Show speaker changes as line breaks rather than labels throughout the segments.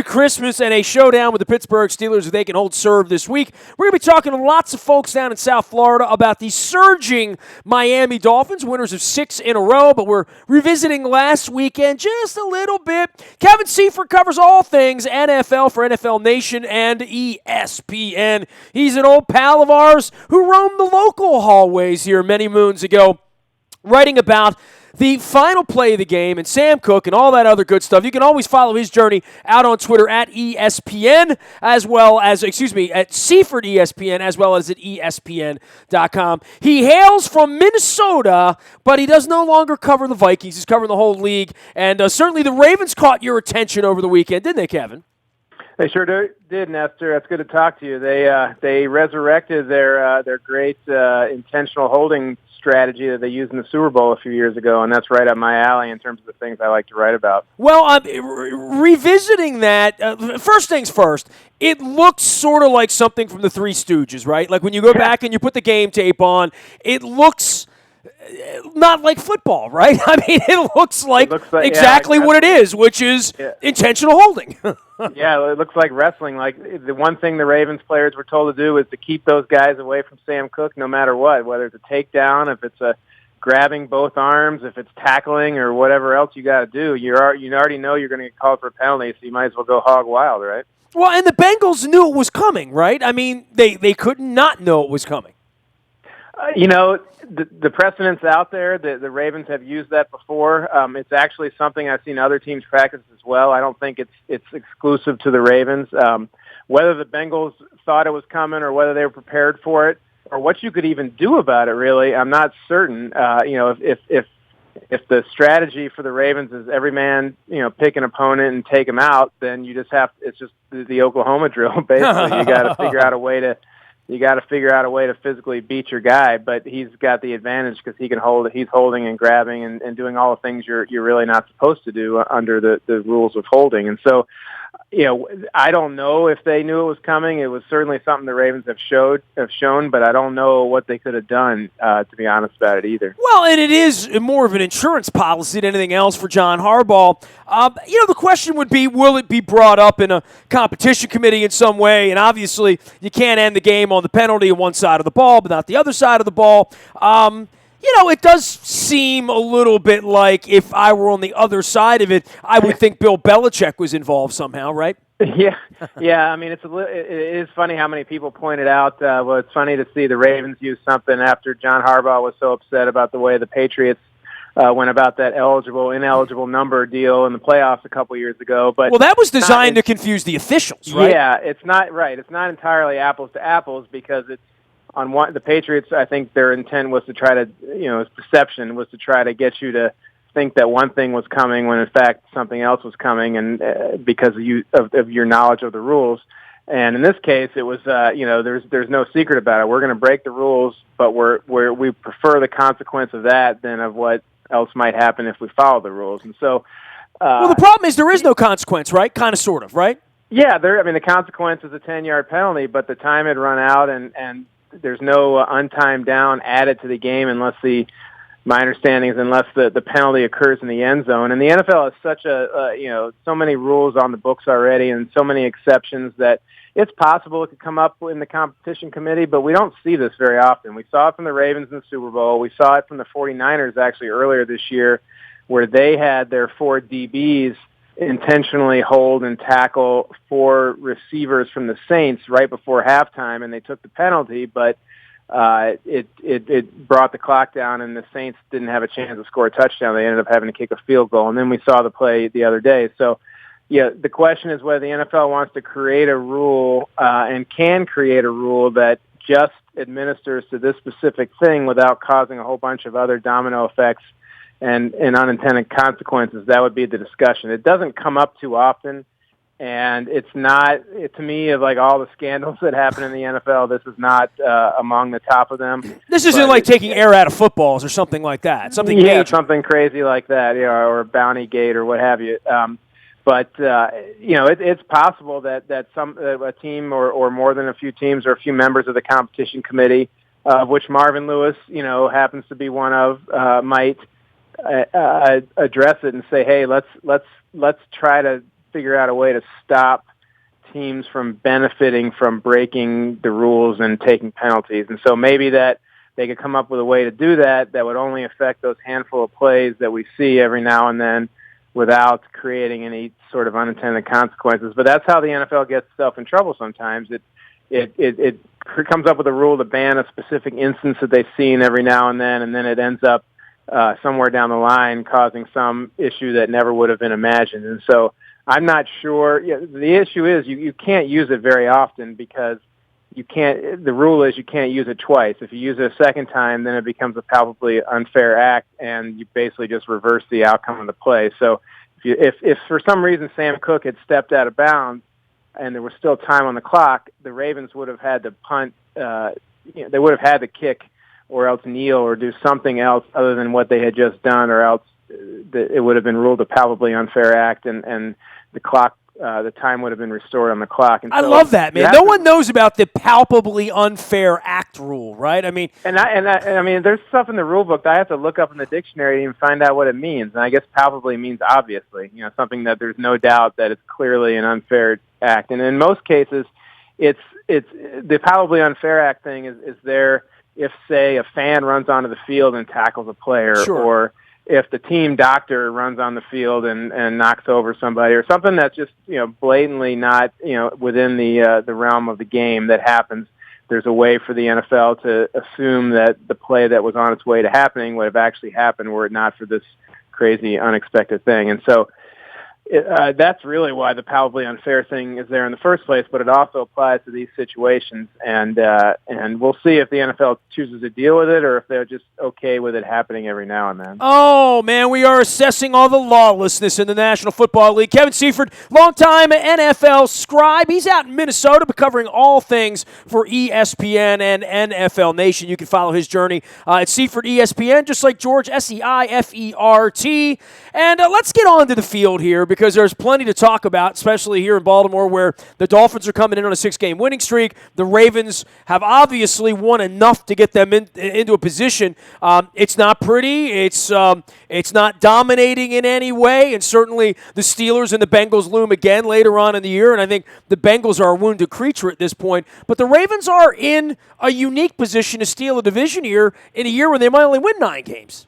Christmas and a showdown with the Pittsburgh Steelers if they can hold serve this week. We're going to be talking to lots of folks down in South Florida about the surging Miami Dolphins, winners of 6 in a row, but we're revisiting last weekend just a little bit. Kevin Seifert covers all things NFL for NFL Nation and ESPN. He's an old pal of ours who roamed the local hallways here many moons ago, writing about the final play of the game and Sam Cook and all that other good stuff. You can always follow his journey out on Twitter at ESPN, as well as, at Seifert ESPN, as well as at ESPN.com. He hails from Minnesota, but he does no longer cover the Vikings. He's covering the whole league, and certainly the Ravens caught your attention over the weekend, didn't they, Kevin?
They sure did, Nestor. It's good to talk to you. They resurrected their great intentional holding strategy that they used in the Super Bowl a few years ago, and that's right up my alley in terms of the things I like to write about.
Well, revisiting that, first things first, it looks sort of like something from the Three Stooges, right? Like when you go back and you put the game tape on, it looks not like football, right? I mean, it looks like exactly what it is, which is intentional holding.
Yeah, it looks like wrestling. Like the one thing the Ravens players were told to do is to keep those guys away from Sam Cook no matter what, whether it's a takedown, if it's a grabbing both arms, if it's tackling or whatever else you got to do. You already know you're going to get called for a penalty, so you might as well go hog wild, right?
Well, and the Bengals knew it was coming, right? I mean, they could not know it was coming.
The precedent's out there. The Ravens have used that before. It's actually something I've seen other teams practice as well. I don't think it's exclusive to the Ravens. Whether the Bengals thought it was coming or whether they were prepared for it or what you could even do about it, really, I'm not certain. If the strategy for the Ravens is every man, pick an opponent and take them out, then it's just the Oklahoma drill, basically. You got to figure out a way to physically beat your guy, but he's got the advantage because he can hold. He's holding and grabbing and doing all the things you're really not supposed to do under the rules of holding. And so, I don't know if they knew it was coming. It was certainly something the Ravens have shown, but I don't know what they could have done, to be honest about it either.
Well, and it is more of an insurance policy than anything else for John Harbaugh. The question would be, will it be brought up in a competition committee in some way? And obviously, you can't end the game on the penalty on one side of the ball, but not the other side of the ball. It does seem a little bit like if I were on the other side of it, I would think Bill Belichick was involved somehow, right?
Yeah. I mean, it is funny how many people pointed out. It's funny to see the Ravens use something after John Harbaugh was so upset about the way the Patriots went about that ineligible number deal in the playoffs a couple years ago. But
that was designed to confuse the officials, right?
Yeah, it's not right. It's not entirely apples to apples because it's on one. The Patriots, I think their intent was to try to, perception was to try to get you to think that one thing was coming when in fact something else was coming, and because of your knowledge of the rules. And in this case, it was there's no secret about it. We're going to break the rules, but we prefer the consequence of that than of what else might happen if we follow the rules. And so,
the problem is there is no consequence, right? Kind of, sort of, right?
Yeah, the consequence is a 10-yard penalty, but the time had run out, and there's no untimed down added to the game unless my understanding is the penalty occurs in the end zone. And the NFL has so many rules on the books already and so many exceptions that it's possible it could come up in the competition committee, but we don't see this very often. We saw it from the Ravens in the Super Bowl. We saw it from the 49ers actually earlier this year where they had their 4 DBs intentionally hold and tackle 4 receivers from the Saints right before halftime, and they took the penalty, but it brought the clock down, and the Saints didn't have a chance to score a touchdown. They ended up having to kick a field goal, and then we saw the play the other day. So, the question is whether the NFL wants to create a rule and can create a rule that just administers to this specific thing without causing a whole bunch of other domino effects and unintended consequences. That would be the discussion. It doesn't come up too often, and it's not, to me, of like all the scandals that happen in the NFL, this is not among the top of them.
This isn't like taking air out of footballs or something like that. Something major.
Something crazy like that, or Bounty Gate or what have you. But it's possible that a team or more than a few teams or a few members of the competition committee, of which Marvin Lewis, happens to be one of, might address it and say, hey, let's try to figure out a way to stop teams from benefiting from breaking the rules and taking penalties. And so maybe that they could come up with a way to do that would only affect those handful of plays that we see every now and then without creating any sort of unintended consequences. But that's how the NFL gets itself in trouble sometimes. It comes up with a rule to ban a specific instance that they've seen every now and then it ends up somewhere down the line causing some issue that never would have been imagined. And so I'm not sure. The issue is you can't use it very often because the rule is you can't use it twice. If you use it a second time, then it becomes a palpably unfair act, and you basically just reverse the outcome of the play. So if for some reason Sam Cook had stepped out of bounds and there was still time on the clock, the Ravens would have had to punt. They would have had to kick or else kneel or do something else other than what they had just done, or else it would have been ruled a palpably unfair act, and the clock. The time would have been restored on the clock. And
I love that, man. No one knows about the palpably unfair act rule, right? I mean,
I mean, there's stuff in the rule book that I have to look up in the dictionary and find out what it means. And I guess palpably means obviously, something that there's no doubt that it's clearly an unfair act. And in most cases, it's the palpably unfair act thing is there if, say, a fan runs onto the field and tackles a player,
sure,
or if the team doctor runs on the field and knocks over somebody, or something that's just blatantly not within the realm of the game that happens. There's a way for the NFL to assume that the play that was on its way to happening would have actually happened were it not for this crazy unexpected thing. And so that's really why the palpably unfair thing is there in the first place, but it also applies to these situations. And we'll see if the NFL chooses to deal with it or if they're just okay with it happening every now and then.
Oh, man, we are assessing all the lawlessness in the National Football League. Kevin Seifert, longtime NFL scribe. He's out in Minnesota covering all things for ESPN and NFL Nation. You can follow his journey at Seifert ESPN, just like George, Seifert. And let's get on to the field here, because there's plenty to talk about, especially here in Baltimore, where the Dolphins are coming in on a 6-game winning streak. The Ravens have obviously won enough to get them into a position. It's not pretty. It's not dominating in any way, and certainly the Steelers and the Bengals loom again later on in the year, and I think the Bengals are a wounded creature at this point. But the Ravens are in a unique position to steal a division here in a year when they might only win 9 games.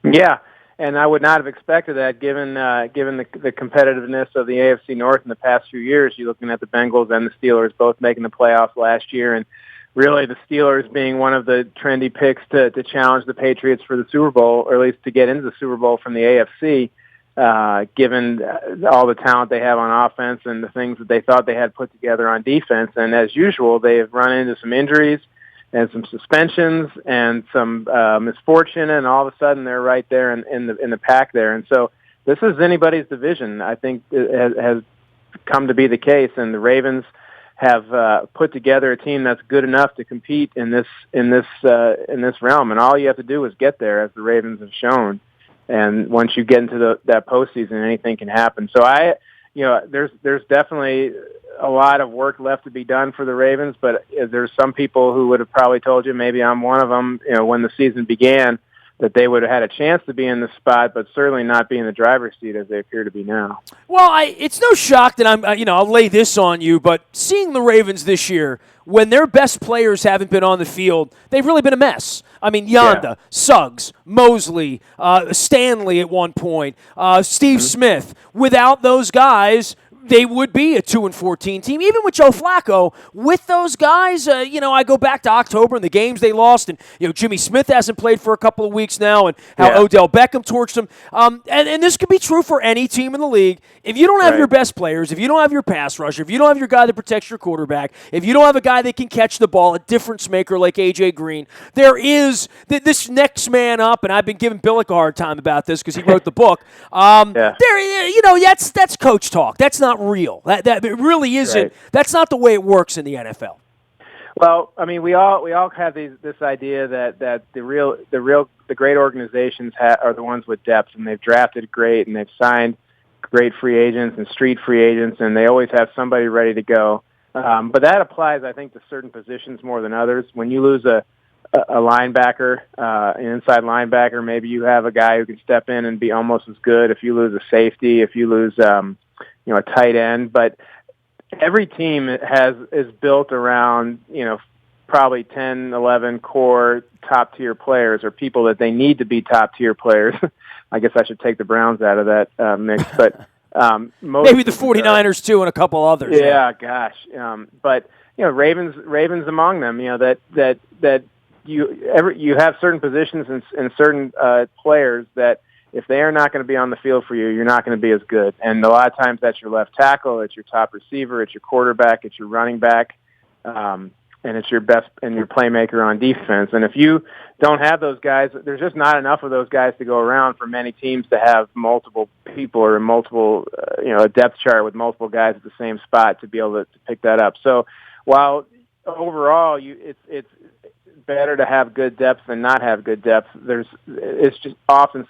Yeah. And I would not have expected that, given the competitiveness of the AFC North in the past few years. You're looking at the Bengals and the Steelers both making the playoffs last year, and really the Steelers being one of the trendy picks to challenge the Patriots for the Super Bowl, or at least to get into the Super Bowl from the AFC, given all the talent they have on offense and the things that they thought they had put together on defense. And as usual, they have run into some injuries and some suspensions and some misfortune, and all of a sudden they're right there in the pack there. And so this is anybody's division. I think it has come to be the case, and the Ravens have put together a team that's good enough to compete in this realm. And all you have to do is get there, as the Ravens have shown. And once you get into that postseason, anything can happen. So there's definitely a lot of work left to be done for the Ravens, but there's some people who would have probably told you, maybe I'm one of them, when the season began, that they would have had a chance to be in the spot, but certainly not be in the driver's seat as they appear to be now.
Well, it's no shock that I'll lay this on you, but seeing the Ravens this year, when their best players haven't been on the field, they've really been a mess. I mean, Yanda, Suggs, Mosley, Stanley at one point, Steve Smith. Without those guys, they would be a 2-14 team. Even with Joe Flacco, with those guys, I go back to October and the games they lost, and Jimmy Smith hasn't played for a couple of weeks now, and how Odell Beckham torched them. And this could be true for any team in the league. If you don't have your best players, if you don't have your pass rusher, if you don't have your guy that protects your quarterback, if you don't have a guy that can catch the ball, a difference maker like A.J. Green, there is this next man up, and I've been giving Billick a hard time about this because he wrote the book. That's coach talk. That's not real. That it really isn't. Right. That's not the way it works in the NFL.
Well, I mean, we all have this idea that the great organizations are the ones with depth, and they've drafted great, and they've signed great free agents and street free agents, and they always have somebody ready to go. But that applies, I think, to certain positions more than others. When you lose a linebacker, an inside linebacker, maybe you have a guy who can step in and be almost as good. If you lose a safety, if you lose a tight end. But every team is built around, probably 10, 11 core top-tier players or people that they need to be top-tier players. I guess I should take the Browns out of that mix, but
maybe the 49ers too and a couple others.
Yeah, gosh. But Ravens among them, that you have certain positions and certain players that if they are not going to be on the field for you, you're not going to be as good. And a lot of times that's your left tackle, it's your top receiver, it's your quarterback, it's your running back, and it's your best and your playmaker on defense. And if you don't have those guys, there's just not enough of those guys to go around for many teams to have multiple people or multiple, a depth chart with multiple guys at the same spot to be able to pick that up. So while overall it's better to have good depth than not have good depth, it's just often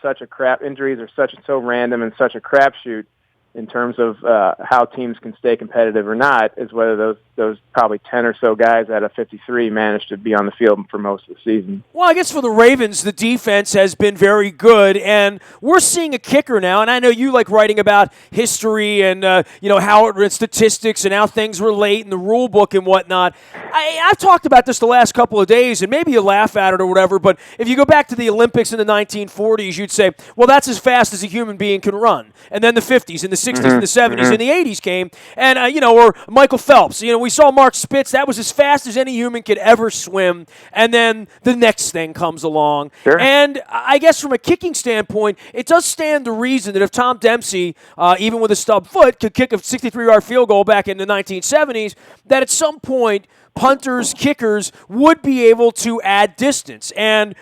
injuries are so random and such a crapshoot in terms of how teams can stay competitive or not, is whether those probably 10 or so guys out of 53 managed to be on the field for most of the season.
Well, I guess for the Ravens, the defense has been very good, and we're seeing a kicker now, and I know you like writing about history and, how statistics and how things relate in the rule book and whatnot. I've talked about this the last couple of days, and maybe you laugh at it or whatever, but if you go back to the Olympics in the 1940s, you'd say, well, that's as fast as a human being can run. And then the 50s and the 60s and the 70s and the 80s came, and, or Michael Phelps. We saw Mark Spitz. That was as fast as any human could ever swim. And then the next thing comes along.
Sure.
And I guess from a kicking standpoint, it does stand to reason that if Tom Dempsey, even with a stub foot, could kick a 63-yard field goal back in the 1970s, that at some point punters, kickers would be able to add distance. And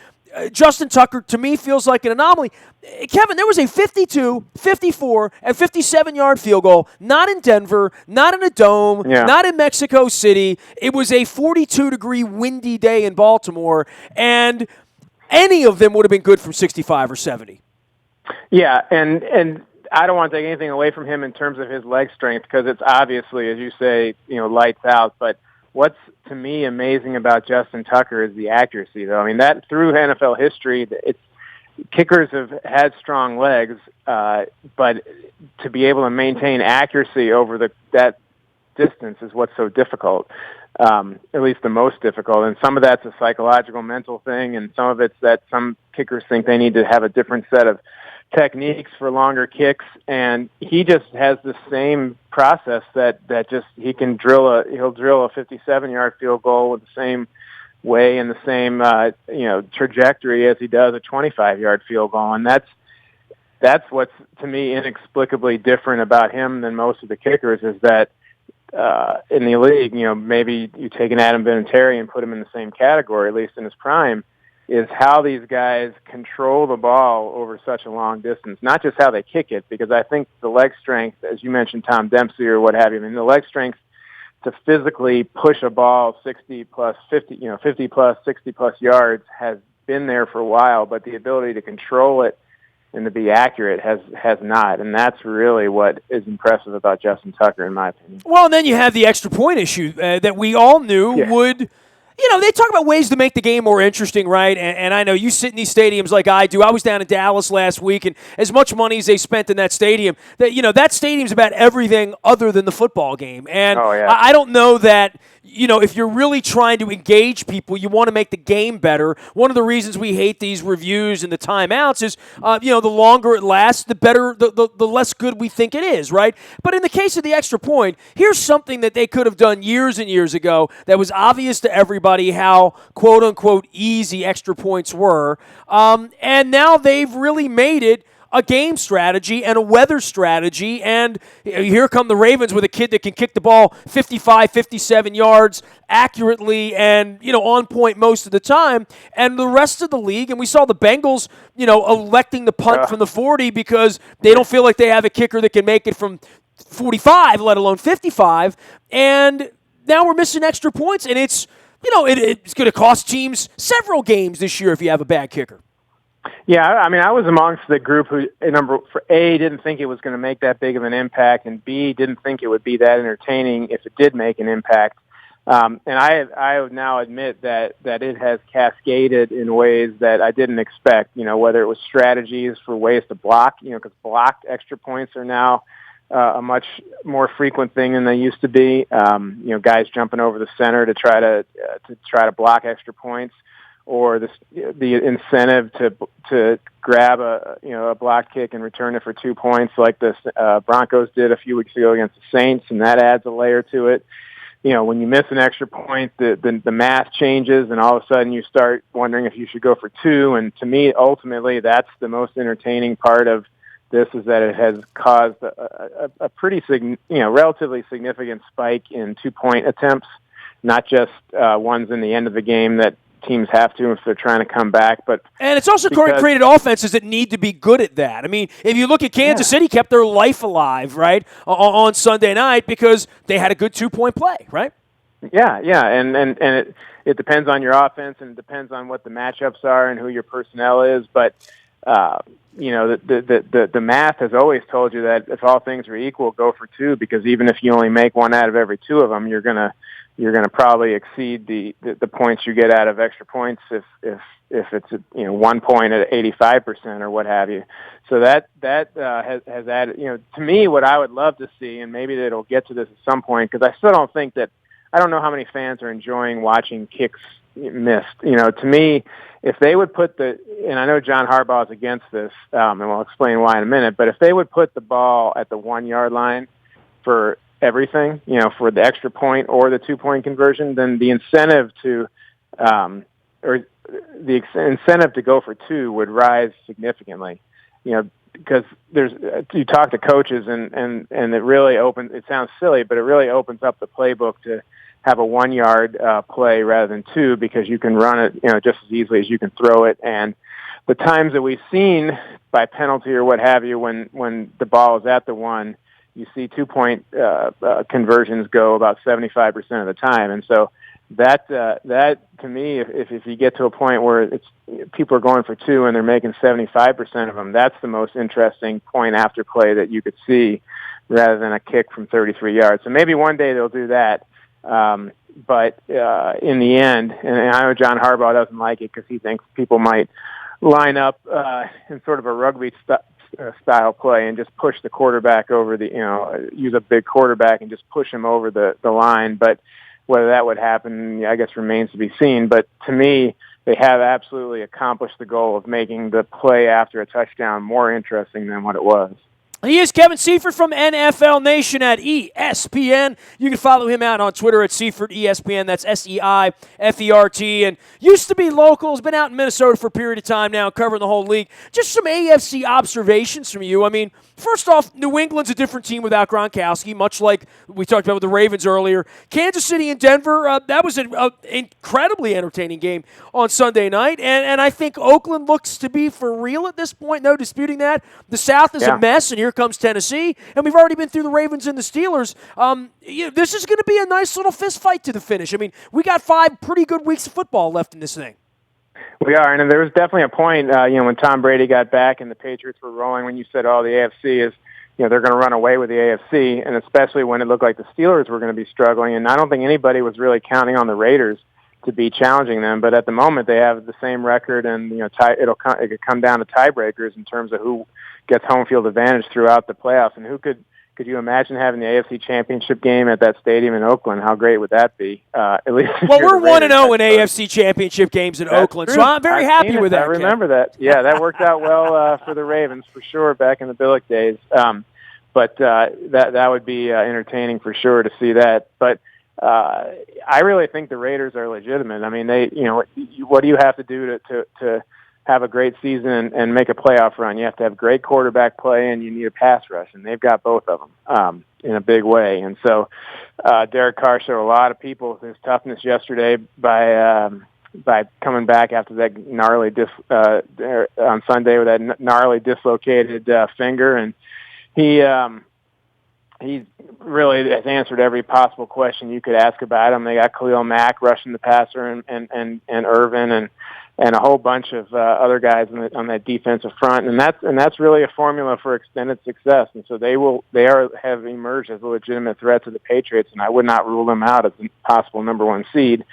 Justin Tucker, to me, feels like an anomaly. Kevin, there was a 52, 54, and 57-yard field goal, not in Denver, not in a dome, not in Mexico City. It was a 42-degree windy day in Baltimore, and any of them would have been good from 65 or 70.
Yeah, and I don't want to take anything away from him in terms of his leg strength because it's obviously, as you say, lights out, but what's, to me, amazing about Justin Tucker is the accuracy, though. I mean, that through NFL history, kickers have had strong legs, but to be able to maintain accuracy over that distance is what's so difficult, at least the most difficult. And some of that's a psychological, mental thing, and some of it's that some kickers think they need to have a different set of techniques for longer kicks, and he just has the same process that just he'll drill a 57-yard field goal with the same way and the same trajectory as he does a 25-yard field goal, and that's what's, to me, inexplicably different about him than most of the kickers is that in the league, maybe you take an Adam Vinatieri and put him in the same category, at least in his prime, is how these guys control the ball over such a long distance, not just how they kick it, because I think the leg strength, as you mentioned, Tom Dempsey or what have you, I mean, the leg strength to physically push a ball 50 plus, 60 plus yards has been there for a while, but the ability to control it and to be accurate has not, and that's really what is impressive about Justin Tucker, in my opinion.
Well, and then you have the extra point issue that we all knew would – they talk about ways to make the game more interesting, right? And I know you sit in these stadiums like I do. I was down in Dallas last week, and as much money as they spent in that stadium, that stadium's about everything other than the football game. And I don't know that, if you're really trying to engage people, you want to make the game better. One of the reasons we hate these reviews and the timeouts is, the longer it lasts, the better, the less good we think it is, right? But in the case of the extra point, here's something that they could have done years and years ago that was obvious to everybody how quote-unquote easy extra points were. And now they've really made it a game strategy and a weather strategy, and here come the Ravens with a kid that can kick the ball 55, 57 yards accurately and, on point most of the time, and the rest of the league, and we saw the Bengals, electing the punt from the 40 because they don't feel like they have a kicker that can make it from 45, let alone 55, and now we're missing extra points, and it's going to cost teams several games this year if you have a bad kicker.
Yeah, I mean, I was amongst the group who, didn't think it was going to make that big of an impact, and B, didn't think it would be that entertaining if it did make an impact. And I would now admit that it has cascaded in ways that I didn't expect, whether it was strategies for ways to block, because blocked extra points are now a much more frequent thing than they used to be. Guys jumping over the center to try to block extra points, or the incentive to grab a block kick and return it for 2 points, like the Broncos did a few weeks ago against the Saints, and that adds a layer to it. When you miss an extra point, the math changes, and all of a sudden you start wondering if you should go for 2. And to me, ultimately, that's the most entertaining part of this, is that it has caused a pretty relatively significant spike in 2-point attempts, not just ones in the end of the game that teams have to if they're trying to come back.
And it's also created offenses that need to be good at that. I mean, if you look at Kansas City, kept their life alive, right, on Sunday night because they had a good 2-point play, right?
Yeah, and it depends on your offense, and it depends on what the matchups are and who your personnel is. But the math has always told you that if all things are equal, go for 2, because even if you only make 1 out of every 2 of them, you're gonna probably exceed the points you get out of extra points if it's 1 point at 85% or what have you. So that has added, to me, what I would love to see, and maybe it'll get to this at some point, because I still don't think that, I don't know how many fans are enjoying watching kicks missed. To me, if they would put and I know John Harbaugh is against this, and we'll explain why in a minute, but if they would put the ball at the 1-yard line for everything, for the extra point or the 2-point conversion, then the incentive to go for 2 would rise significantly. Because you talk to coaches and it really opens. It sounds silly, but it really opens up the playbook to have a 1-yard play rather than 2, because you can run it just as easily as you can throw it. And the times that we've seen by penalty or what have you, when the ball is at the 1, you see 2-point conversions go about 75% of the time. And so that to me, if you get to a point where people are going for 2 and they're making 75% of them, that's the most interesting point after play that you could see, rather than a kick from 33 yards. So maybe one day they'll do that. But in the end, and I know John Harbaugh doesn't like it because he thinks people might line up in sort of a rugby style play and just push the quarterback over use a big quarterback and just push him over the line. But whether that would happen, I guess, remains to be seen. But to me, they have absolutely accomplished the goal of making the play after a touchdown more interesting than what it was.
He is Kevin Seifert from NFL Nation at ESPN. You can follow him out on Twitter at Seifert ESPN. That's Seifert. And used to be local, has been out in Minnesota for a period of time now, covering the whole league. Just some AFC observations from you. I mean, first off, New England's a different team without Gronkowski, much like we talked about with the Ravens earlier. Kansas City and Denver, that was an incredibly entertaining game on Sunday night. And I think Oakland looks to be for real at this point. No disputing that. The South is a mess, and here comes Tennessee. And we've already been through the Ravens and the Steelers. This is going to be a nice little fist fight to the finish. I mean, we got 5 pretty good weeks of football left in this thing.
We are, and there was definitely a point, when Tom Brady got back and the Patriots were rolling, when you said, the AFC is, they're going to run away with the AFC, and especially when it looked like the Steelers were going to be struggling. And I don't think anybody was really counting on the Raiders to be challenging them, but at the moment they have the same record, and it could come down to tiebreakers in terms of who gets home field advantage throughout the playoffs. And could you imagine having the AFC Championship game at that stadium in Oakland? How great would that be? At least
we're 1-0 in AFC Championship games in Oakland,
true.
so I'm very happy with that.
I remember that. Yeah, that worked out well for the Ravens for sure back in the Billick days. But that would be entertaining for sure to see that. But I really think the Raiders are legitimate. I mean, what do you have to do to have a great season and make a playoff run? You have to have great quarterback play, and you need a pass rush, and they've got both of them in a big way. And so Derek Carr showed a lot of people his toughness yesterday by coming back after that gnarly on Sunday with that gnarly dislocated finger, and he really has answered every possible question you could ask about him. They got Khalil Mack rushing the passer, and Irvin, and a whole bunch of other guys on that defensive front, and that's really a formula for extended success. And so they have emerged as a legitimate threat to the Patriots, and I would not rule them out as a possible number 1 seed.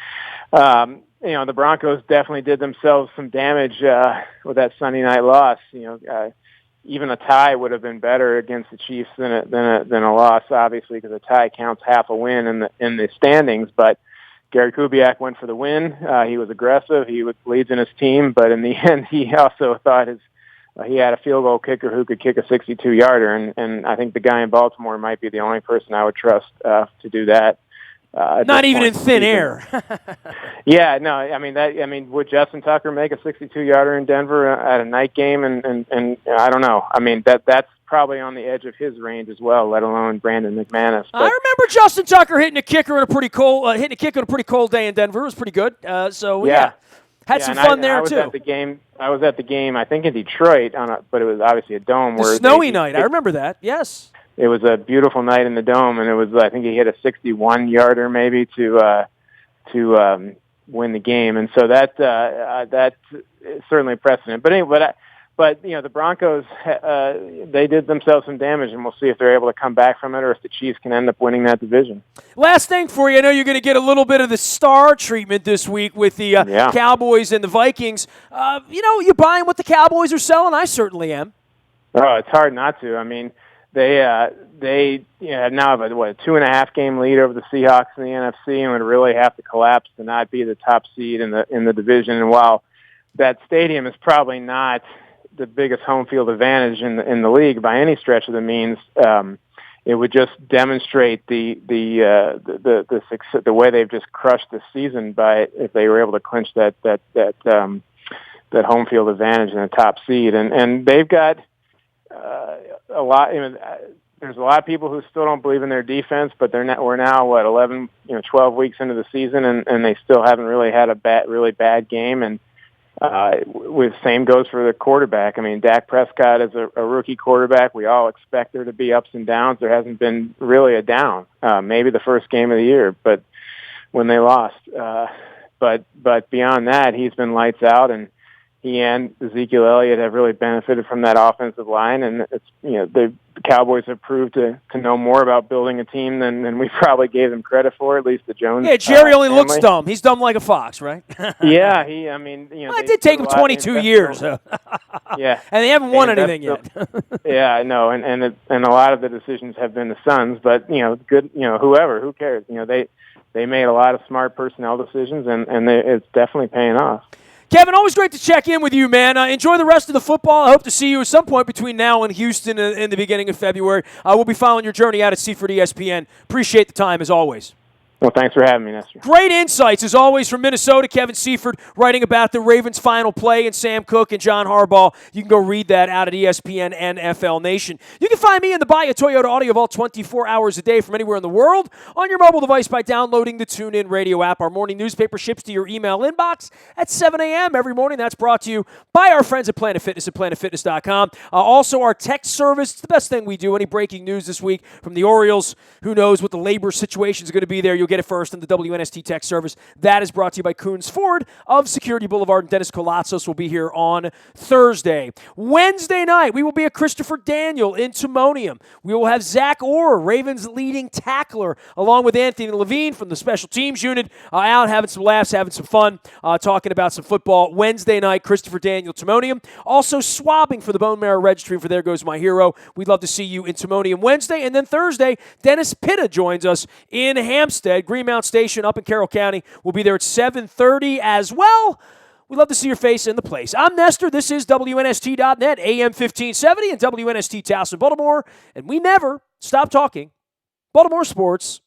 The Broncos definitely did themselves some damage with that Sunday night loss. even a tie would have been better against the Chiefs than a loss, obviously, because a tie counts half a win in the standings. But Gary Kubiak went for the win. He was aggressive. He leads in his team, but in the end, he also thought he had a field goal kicker who could kick a 62-yarder, and I think the guy in Baltimore might be the only person I would trust to do that.
Not even in thin air.
Yeah, no. I mean, would Justin Tucker make a 62-yarder in Denver at a night game? And I don't know. I mean, that's probably on the edge of his range as well, let alone Brandon McManus. But
I remember Justin Tucker hitting a kicker on a pretty cold day in Denver. It was pretty good. So yeah. Had some fun there too.
I was at the game. I think in Detroit but it was obviously a dome.
The snowy night. I remember that. Yes.
It was a beautiful night in the dome, and I think he hit a 61-yarder maybe to win the game, and so that's certainly precedent. But anyway, but the Broncos they did themselves some damage, and we'll see if they're able to come back from it, or if the Chiefs can end up winning that division.
Last thing for you, I know you're going to get a little bit of the star treatment this week with the Cowboys and the Vikings. You buying what the Cowboys are selling? I certainly am.
Oh, it's hard not to. I mean, they now have a 2.5 game lead over the Seahawks in the NFC, and would really have to collapse to not be the top seed in the division. And while that stadium is probably not the biggest home field advantage in the league by any stretch of the means, it would just demonstrate the way they've just crushed the season if they were able to clinch that home field advantage in the top seed, and they've got a lot. There's a lot of people who still don't believe in their defense, but we're now 11, 12 weeks into the season, and they still haven't really had a really bad game. And same goes for the quarterback. I mean, Dak Prescott is a rookie quarterback. We all expect there to be ups and downs. There hasn't been really a down. Maybe the first game of the year, but when they lost. But beyond that, he's been lights out, and he and Ezekiel Elliott have really benefited from that offensive line, and it's the Cowboys have proved to know more about building a team than we probably gave them credit for. At least the Jones.
Yeah, Jerry only looks dumb. He's dumb like a fox, right?
Yeah,
it did take him 22 years.
Yeah,
and they haven't won anything yet.
Yeah, I know, and a lot of the decisions have been the Suns, but good, who cares? They made a lot of smart personnel decisions, and it's definitely paying off.
Kevin, always great to check in with you, man. Enjoy the rest of the football. I hope to see you at some point between now and Houston in the beginning of February. We'll be following your journey out at Seaford ESPN. Appreciate the time, as always.
Well, thanks for having me, Nestor.
Great insights, as always, from Minnesota. Kevin Seaford writing about the Ravens' final play and Sam Cook and John Harbaugh. You can go read that out at ESPN and NFL Nation. You can find me in the Buy a Toyota Audio Vault 24 hours a day from anywhere in the world on your mobile device by downloading the TuneIn Radio app. Our morning newspaper ships to your email inbox at 7 a.m. every morning. That's brought to you by our friends at Planet Fitness at planetfitness.com. Also, our text service. It's the best thing we do. Any breaking news this week from the Orioles, who knows what the labor situation is going to be there. You'll get it first in the WNST text service. That is brought to you by Coons Ford of Security Boulevard, and Dennis Colatzos will be here on Thursday. Wednesday night, we will be at Christopher Daniel in Timonium. We will have Zach Orr, Ravens leading tackler, along with Anthony Levine from the special teams unit, out having some laughs, having some fun, talking about some football. Wednesday night, Christopher Daniel, Timonium. Also swabbing for the Bone Marrow Registry for There Goes My Hero. We'd love to see you in Timonium Wednesday. And then Thursday, Dennis Pitta joins us in Hampstead, Greenmount Station up in Carroll County. We'll be there at 7:30 as well. We'd love to see your face in the place. I'm Nestor. This is WNST.net, AM 1570 and WNST Towson, Baltimore. And we never stop talking Baltimore sports.